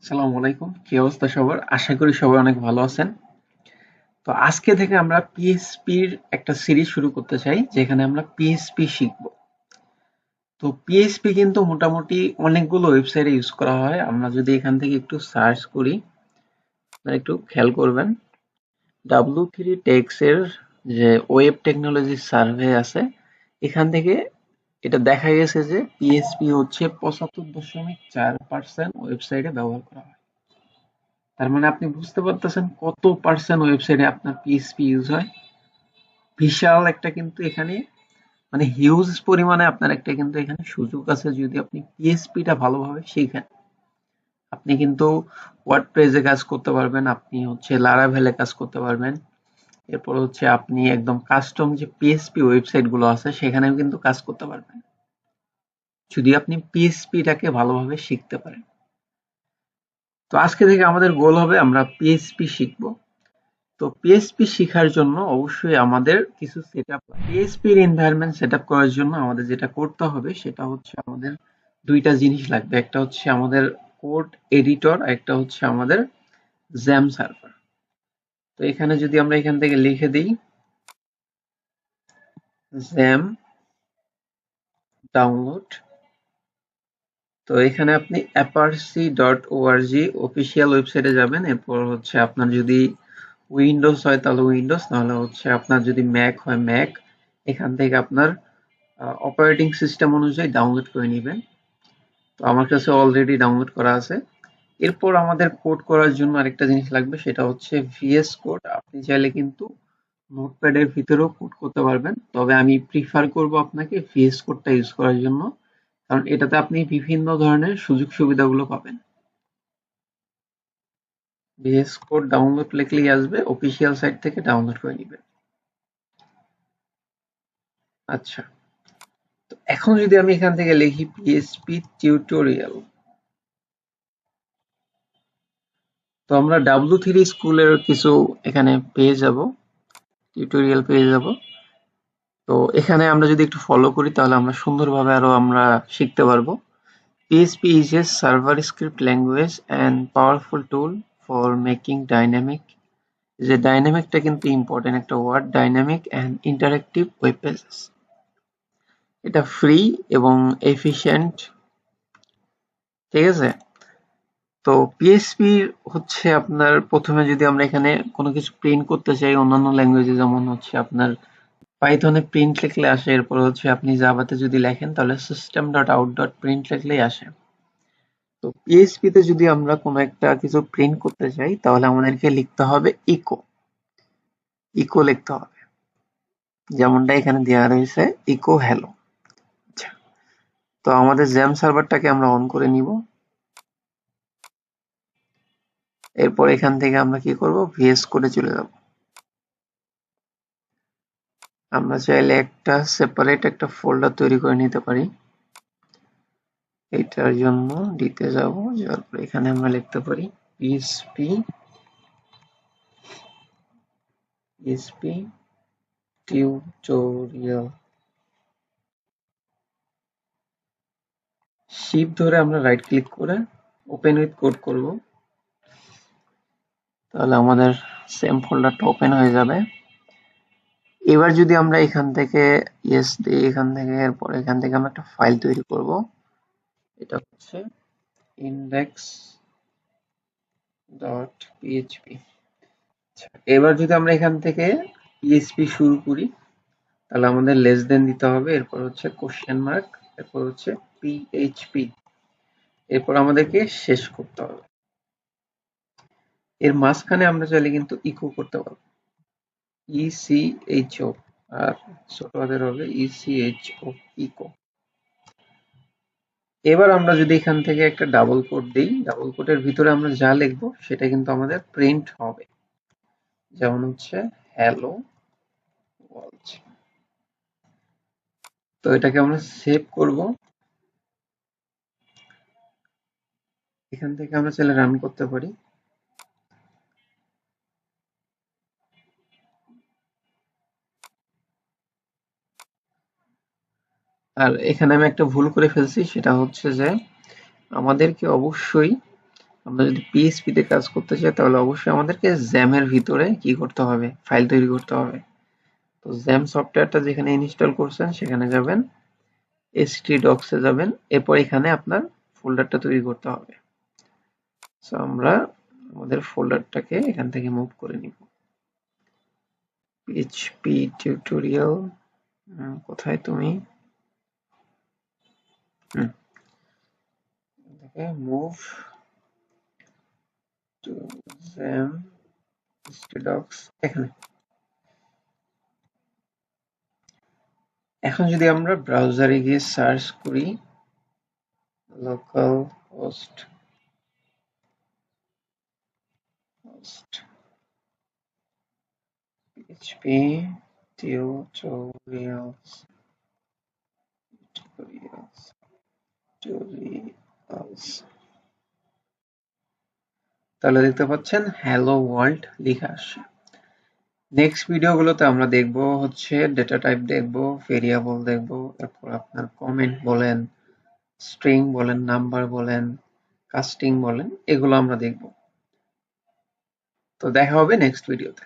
আসসালামু আলাইকুম। কি অবস্থা সবার? আশা করি সবাই অনেক ভালো আছেন। তো আজকে থেকে আমরা পিএইচপির একটা সিরিজ শুরু করতে চাই যেখানে আমরা পিএইচপি শিখব। তো পিএইচপি কিন্তু মোটামুটি অনেকগুলো ওয়েবসাইটে ইউজ করা হয়। আমরা যদি এখান থেকে একটু সার্চ করি, আপনারা একটু খেয়াল করবেন। W3 টেক্স এর যে ওয়েব টেকনোলজি সার্ভে আছে, এখান থেকে এটা দেখা গেছে যে পিএইচপি হচ্ছে ৭৫.৪% ওয়েবসাইটে ব্যবহার করা হয়। তার মানে আপনি বুঝতে পারতেছেন কত পার্সেন্ট ওয়েবসাইটে আপনার পিএইচপি ইউজ হয়। বিশাল একটা কিন্তু এখানে মানে হিউজ পরিমাণে আপনার একটা কিন্তু এখানে সুযোগ আছে যদি আপনি পিএইচপিটা ভালোভাবে শিখেন। আপনি কিন্তু ওয়ার্ডপ্রেসে কাজ করতে পারবেন, আপনি হচ্ছে লারাভেলে কাজ করতে পারবেন। এরপর হচ্ছে আপনি একদম কাস্টম যে পিএইচপি ওয়েবসাইট গুলো আছে সেখানেও কিন্তু কাজ করতে পারবেন। যদি আপনি পিএইচপিটাকে ভালোভাবে শিখতে পারেন। তো আজকে থেকে আমাদের গোল হবে আমরা পিএইচপি শিখবো। তো পিএইচপি শেখার জন্য অবশ্যই আমাদের কিছু সেটআপ লাগবে। পিএইচপির এনভায়রনমেন্ট সেটআপ করার জন্য আমাদের যেটা করতে হবে সেটা হচ্ছে আমাদের দুইটা জিনিস লাগবে। একটা হচ্ছে আমাদের কোড এডিটর, আর একটা হচ্ছে আমাদের জ্যাম সার্ভার। তো এখানে যদি আমরা এখান থেকে লিখে দিই জ্যাম ডাউনলোড, তো এখানে আপনি apache.org অফিসিয়াল ওয়েবসাইটে যাবেন। এরপর হচ্ছে আপনার যদি উইন্ডোজ হয় তাহলে উইন্ডোজ, নাহলে হচ্ছে আপনার যদি ম্যাক হয় ম্যাক, এখান থেকে আপনার অপারেটিং সিস্টেম অনুযায়ী ডাউনলোড করে নেবেন। তো আমার কাছে অলরেডি ডাউনলোড করা আছে। এরপর আমাদের কোড করার জন্য আরেকটা জিনিস লাগবে, সেটা হচ্ছে ভিএস কোড। আপনি চাইলে কিন্তু নোটপ্যাডের ভিতরেও কোড করতে পারবেন, তবে আমি প্রিফার করব আপনাকে ভিএস কোডটা ইউজ করার জন্য, কারণ এটাতে আপনি বিভিন্ন ধরনের সুযোগ সুবিধাগুলো পাবেন। ভিএস কোড ডাউনলোড লিখলেই আসবে, অফিসিয়াল সাইট থেকে ডাউনলোড করে নেবেন। আচ্ছা, তো এখন যদি আমি এখান থেকে লিখি পিএইচপি টিউটোরিয়াল, তো আমরা W3 স্কুলের কিছু এখানে পেয়ে যাব, টিউটোরিয়াল পেয়ে যাব। তো এখানে আমরা যদি একটু ফলো করি তাহলে আমরা সুন্দরভাবে আরো আমরা শিখতে পারবো। PHP is a server script language and powerful tool for making dynamic, যে ডাইনামিকটা কিন্তু ইম্পর্টেন্ট একটা word, dynamic and interactive web pages. এটা ফ্রি এবং এফিশিয়েন্ট, ঠিক আছে? তো পিএইচপি হচ্ছে আপনার প্রথমে যদি আমরা এখানে কোনো কিছু প্রিন্ট করতে চাই অন্যান্য ল্যাঙ্গুয়েজে, যেমন হচ্ছে আপনার পাইথনে প্রিন্ট লিখলে আসে, এরপর হচ্ছে আপনি জাভাতে যদি লেখেন তাহলে system dot out dot print লিখলেই আসে। তো পিএইচপি তে যদি আমরা কোনো একটা কিছু প্রিন্ট করতে চাই তাহলে আমাদেরকে লিখতে হবে ইকো, ইকো লিখতে হবে, যেমনটা এখানে দেওয়া রয়েছে ইকো হ্যালো। আচ্ছা, তো আমাদের জ্যাম সার্ভারটাকে আমরা অন করে নিব। এরপর এখান থেকে আমরা কি করব, ভিএস কোডে চলে যাব। আমরা চাইলে একটা সেপারেট একটা ফোল্ডার তৈরি করে নিতে পারি। এটার জন্য দিতে যাব, যাওয়ার পর এখানে আমরা লিখতে পারি পিএইচপি টিউটোরিয়াল। শিফট ধরে আমরা রাইট ক্লিক করে ওপেন উইথ কোড করব, তাহলে আমাদের সেম ফোল্ডারটা ওপেন হয়ে যাবে। এবার যদি আমরা এখান থেকে ইয়েস দিই, এখান থেকে এরপর এখান থেকে আমরা একটা ফাইল তৈরি করব, এটা হচ্ছে ইন্ডেক্স ডট পিএইচপি। এবার যদি আমরা এখান থেকে পিএইচপি শুরু করি তাহলে আমাদের লেস দেন দিতে হবে, এরপর হচ্ছে কোশ্চেন মার্ক, এরপর হচ্ছে পিএইচপি, এরপর আমাদেরকে শেষ করতে হবে। এর মাঝখানে আমরা চাইলে কিন্তু ইকো করতে পারবো, ইসিএইচও, আর ছোট হাতের হবে ইসিএইচও, ইকো। এবার আমরা যদি এখান থেকে একটা ডাবল কোট দিই, ডাবল কোটের ভিতরে আমরা যা লিখবো সেটা কিন্তু আমাদের প্রিন্ট হবে, যেমন হচ্ছে হ্যালো ওয়ার্ল্ড। তো এটাকে আমরা সেভ করব, এখান থেকে আমরা চাইলে রান করতে পারি। আর এখানে আমি একটা ভুল করে ফেলছি, সেটা হচ্ছে যে আমাদেরকে অবশ্যই আমরা যদি পিএইচপি তে কাজ করতে চাই তাহলে অবশ্যই আমাদেরকে জ্যামের ভিতরে কি করতে হবে, ফাইল তৈরি করতে হবে। তো জ্যাম সফটওয়্যারটা যেখানে ইনস্টল করছেন সেখানে যাবেন, htdocs এ যাবেন, এরপর এখানে আপনার ফোল্ডারটা তৈরি করতে হবে। সো আমরা আমাদের ফোল্ডারটাকে এখান থেকে মুভ করে নিব। পিএইচপি টিউটোরিয়াল, কোথায় তুমি? মুভ টু জ্যাম htdocs এখানে। এখন যদি আমরা ব্রাউজারে গিয়ে সার্চ করি লোকাল হোস্ট PHP tutorials তাহলে দেখতে পাচ্ছেন হ্যালো ওয়ার্ল্ড লেখা আসছে। নেক্সট ভিডিওগুলোতে আমরা দেখব হচ্ছে ডেটা টাইপ দেখব, ভেরিয়েবল দেখব, তারপর আপনার কমেন্ট বলেন, স্ট্রিং বলেন, নাম্বার বলেন, কাস্টিং বলেন, এগুলো আমরা দেখব। তো দেখা হবে নেক্সট ভিডিওতে।